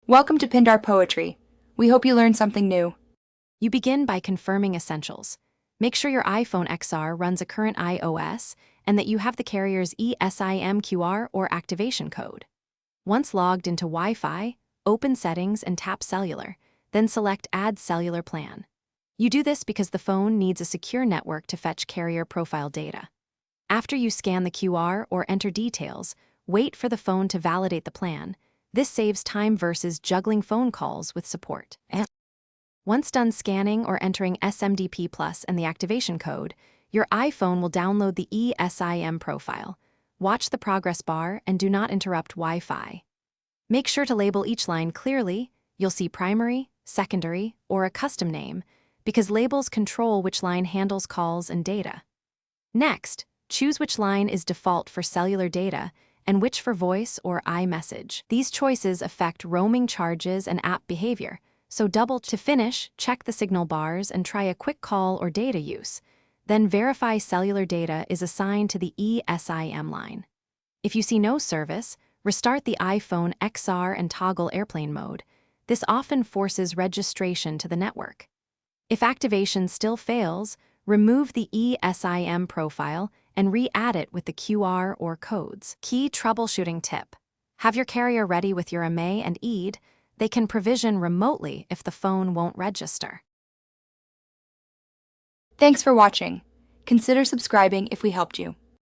Welcome to Pindar Poetry. We hope you learned something new. You begin by confirming essentials. Make sure your iPhone XR runs a current iOS and that you have the carrier's Esim QR or activation code. Once logged into Wi-Fi, open Settings and tap Cellular, then select Add Cellular Plan. You do this because the phone needs a secure network to fetch carrier profile data. After you scan the QR or enter details, wait for the phone to validate the plan. This saves time versus juggling phone calls with support. Once done scanning or entering SMDP Plus and the activation code, your iPhone will download the Esim profile. Watch the progress bar and do not interrupt Wi-Fi. Make sure to label each line clearly. You'll see primary, secondary, or a custom name, because labels control which line handles calls and data. Next, choose which line is default for cellular data and which for voice or iMessage. These choices affect roaming charges and app behavior, so to finish, check the signal bars and try a quick call or data use. Then verify cellular data is assigned to the Esim line. If you see no service, restart the iPhone XR and toggle airplane mode. This often forces registration to the network. If activation still fails, remove the Esim profile and re-add it with the QR or codes. Key troubleshooting tip: have your carrier ready with your MA and EID. They can provision remotely if the phone won't register. Thanks for watching. Consider subscribing if we helped you.